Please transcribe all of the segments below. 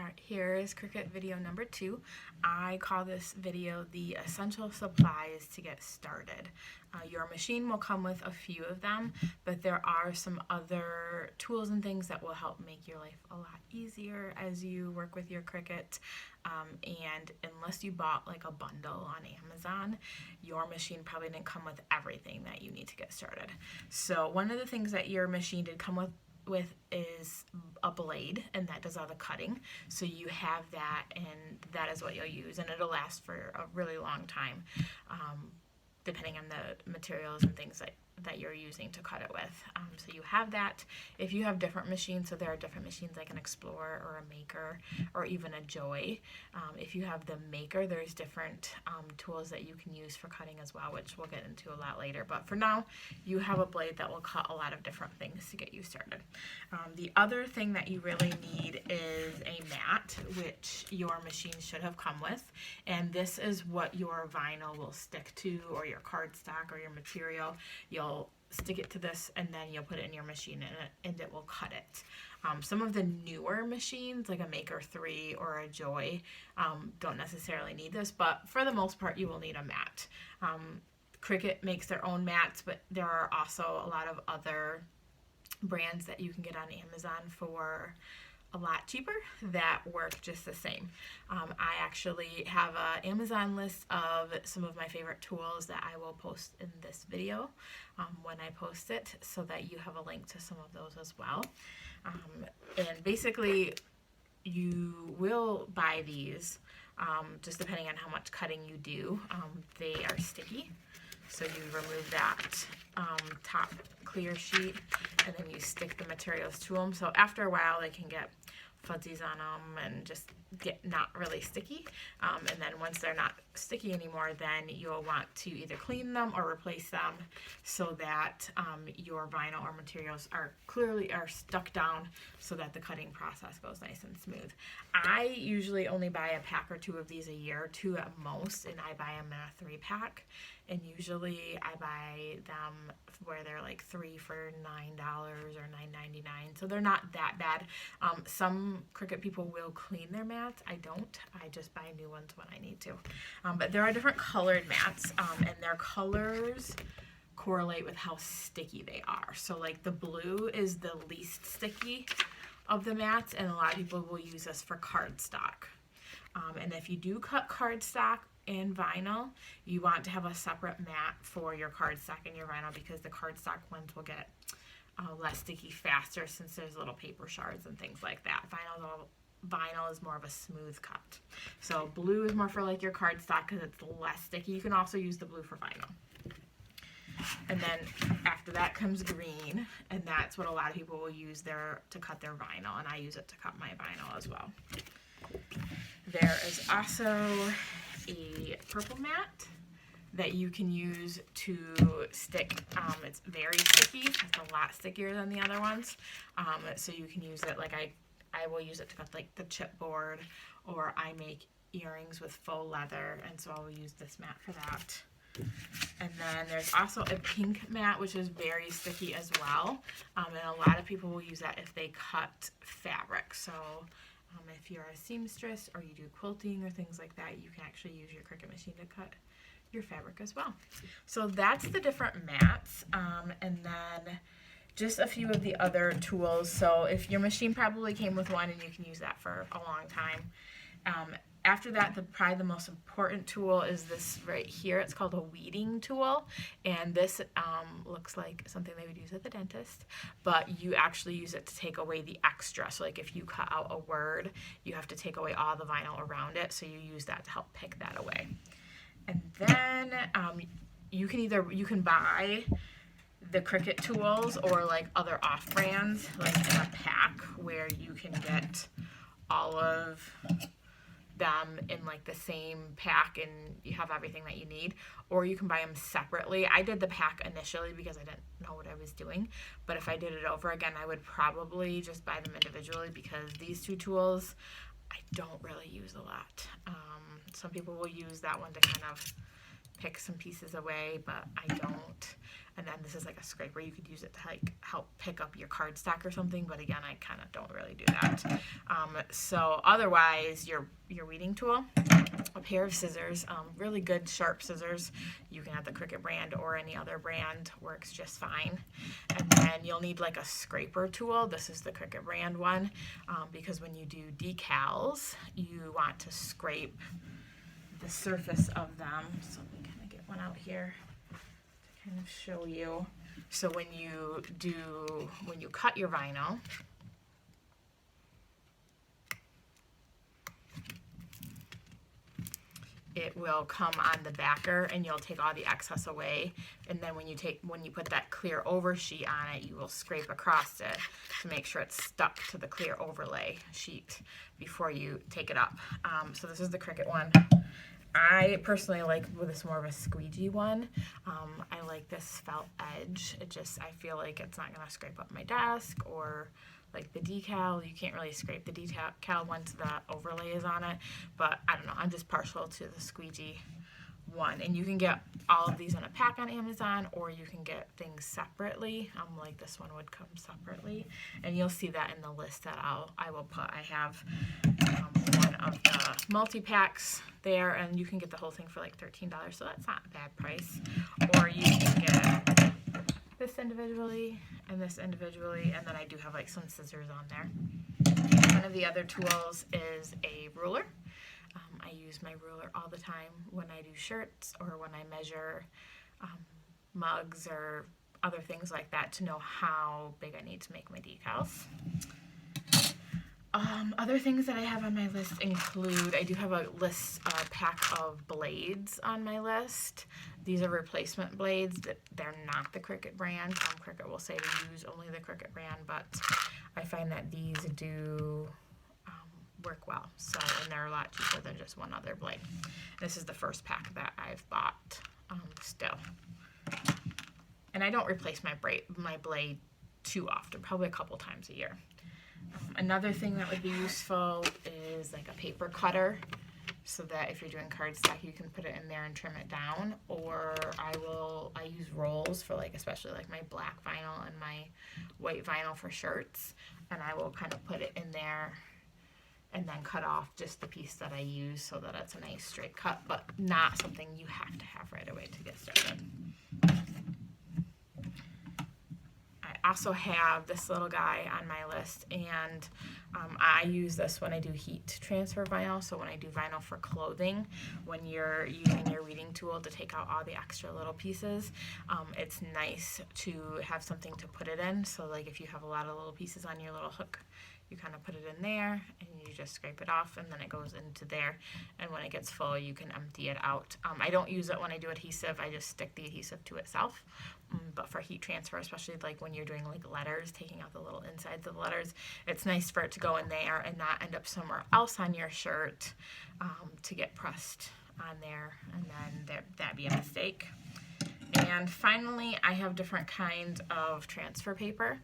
Alright, here is Cricut video number 2. I call this video the essential supplies to get started. Your machine will come with a few of them, but there are some other tools and things that will help make your life a lot easier as you work with your Cricut. And unless you bought like a bundle on Amazon, your machine probably didn't come with everything that you need to get started. So one of the things that your machine did come with is a blade, and that does all the cutting. So you have that, and that is what you'll use, and it'll last for a really long time, depending on the materials and things that you're using to cut it with. So you have that. If you have different machines, so there are different machines like an Explorer or a Maker or even a Joy. If you have the Maker, there's different tools that you can use for cutting as well, which we'll get into a lot later. But for now, you have a blade that will cut a lot of different things to get you started. The other thing that you really need is a mat, which your machine should have come with. And this is what your vinyl will stick to, or your cardstock or your material. You'll stick it to this, and then you'll put it in your machine, and it will cut it. Some of the newer machines, like a Maker 3 or a Joy, don't necessarily need this, but for the most part, you will need a mat. Cricut makes their own mats, but there are also a lot of other brands that you can get on Amazon for a lot cheaper that work just the same. I actually have an Amazon list of some of my favorite tools that I will post in this video when I post it, so that you have a link to some of those as well. And basically, you will buy these just depending on how much cutting you do. They are sticky, so you remove that top clear sheet, and then you stick the materials to them. So after a while, they can get fuzzies on them and just get not really sticky. And then once they're not sticky anymore, then you'll want to either clean them or replace them, so that your vinyl or materials are stuck down, so that the cutting process goes nice and smooth. I usually only buy a pack or 2 of these a year, 2 at most, and I buy them in a 3-pack. And usually I buy them where they're like 3 for $9 or $9.99, so they're not that bad. Some Cricut people will clean their mats. I don't. I just buy new ones when I need to. But there are different colored mats, and their colors correlate with how sticky they are. So like the blue is the least sticky of the mats, and a lot of people will use this for cardstock. And if you do cut cardstock and vinyl, you want to have a separate mat for your cardstock and your vinyl, because the cardstock ones will get less sticky faster, since there's little paper shards and things like that. Vinyl is more of a smooth cut. So blue is more for like your cardstock because it's less sticky. You can also use the blue for vinyl. And then after that comes green, and that's what a lot of people will use to cut their vinyl, and I use it to cut my vinyl as well. There is also a purple mat that you can use to stick. It's very sticky. It's a lot stickier than the other ones. So you can use it, like I will use it to cut like the chipboard, or I make earrings with faux leather, and so I will use this mat for that. And then there's also a pink mat, which is very sticky as well. And a lot of people will use that if they cut fabric. So if you're a seamstress or you do quilting or things like that, you can actually use your Cricut machine to cut your fabric as well. So that's the different mats. And then just a few of the other tools. So if your machine probably came with one, and you can use that for a long time. After that, probably the most important tool is this right here. It's called a weeding tool, and this looks like something they would use at the dentist, but you actually use it to take away the extra. So like if you cut out a word, you have to take away all the vinyl around it, so you use that to help pick that away. And then you can buy the Cricut tools, or like other off-brands, like in a pack, where you can get all of them in like the same pack, and you have everything that you need. Or you can buy them separately. I did the pack initially because I didn't know what I was doing, but if I did it over again, I would probably just buy them individually, because these 2 tools I don't really use a lot. Some people will use that one to kind of pick some pieces away, but I don't. And then this is like a scraper. You could use it to like help pick up your cardstock or something, but again, I kind of don't really do that. So otherwise, your weeding tool, a pair of scissors, really good sharp scissors. You can have the Cricut brand or any other brand, works just fine. And then you'll need like a scraper tool. This is the Cricut brand one, because when you do decals, you want to scrape the surface of them. So let me kind of get one out here to kind of show you. So when you cut your vinyl, it will come on the backer and you'll take all the excess away. And then when you put that clear over sheet on it, you will scrape across it to make sure it's stuck to the clear overlay sheet before you take it up. So this is the Cricut one. I personally like this more of a squeegee one. I like this felt edge. I feel like it's not gonna scrape up my desk, or like the decal, you can't really scrape the decal once the overlay is on it, but I don't know, I'm just partial to the squeegee one. And you can get all of these in a pack on Amazon, or you can get things separately. Like this one would come separately, and you'll see that in the list that I will put. I have one of the multi-packs there, and you can get the whole thing for like $13, so that's not a bad price. Or you can get this individually and this individually, and then I do have like some scissors on there. One of the other tools is a ruler. I use my ruler all the time when I do shirts or when I measure mugs or other things like that to know how big I need to make my decals. Other things that I have on my list include, I do have a pack of blades on my list. These are replacement blades. They're not the Cricut brand. Cricut will say to use only the Cricut brand, but I find that these do work well. So, and they're a lot cheaper than just one other blade. This is the first pack that I've bought still. And I don't replace my blade too often, probably a couple times a year. Another thing that would be useful is like a paper cutter, so that if you're doing cardstock, you can put it in there and trim it down. Or I use rolls for like, especially like my black vinyl and my white vinyl for shirts, and I will kind of put it in there and then cut off just the piece that I use so that it's a nice straight cut, but not something you have to have right away to get started. I also have this little guy on my list, and I use this when I do heat transfer vinyl. So when I do vinyl for clothing, when you're using your weeding tool to take out all the extra little pieces, it's nice to have something to put it in. So like if you have a lot of little pieces on your little hook, you kind of put it in there and you just scrape it off, and then it goes into there, and when it gets full you can empty it out. I don't use it when I do adhesive. I just stick the adhesive to itself. But for heat transfer, especially like when you're doing like letters, taking out the little insides of the letters, it's nice for it to go in there and not end up somewhere else on your shirt to get pressed on there, and then that'd be a mistake. And finally, I have different kinds of transfer paper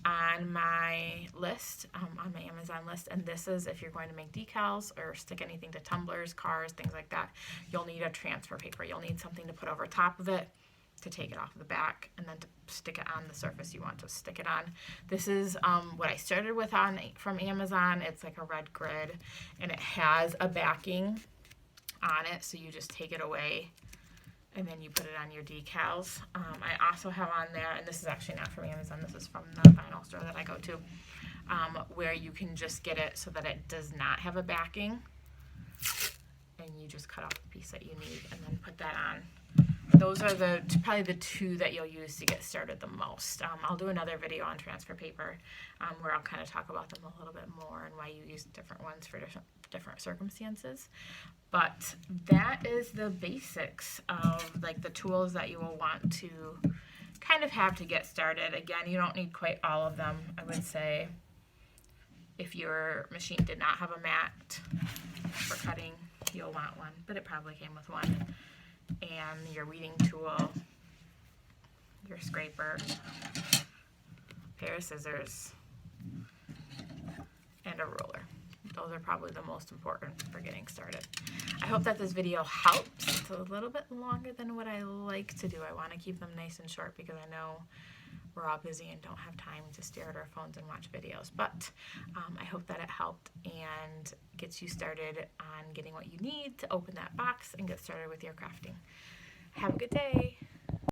on my list, on my Amazon list, and this is if you're going to make decals or stick anything to tumblers, cars, things like that, you'll need a transfer paper. You'll need something to put over top of it to take it off the back, and then to stick it on the surface you want to stick it on. This is what I started with from Amazon. It's like a red grid, and it has a backing on it, so you just take it away and then you put it on your decals. I also have on there, and this is actually not from Amazon, this is from the vinyl store that I go to, where you can just get it so that it does not have a backing, and you just cut off the piece that you need and then put that on. Those are probably the two that you'll use to get started the most. I'll do another video on transfer paper where I'll kind of talk about them a little bit more and why you use different ones for different circumstances. But that is the basics of like the tools that you will want to kind of have to get started. Again, you don't need quite all of them. I would say if your machine did not have a mat for cutting, you'll want one, but it probably came with one. And your weeding tool, your scraper, pair of scissors, and a ruler. Those are probably the most important for getting started. I hope that this video helps. It's a little bit longer than what I like to do. I want to keep them nice and short because I know we're all busy and don't have time to stare at our phones and watch videos. But I hope that it helped and gets you started on getting what you need to open that box and get started with your crafting. Have a good day.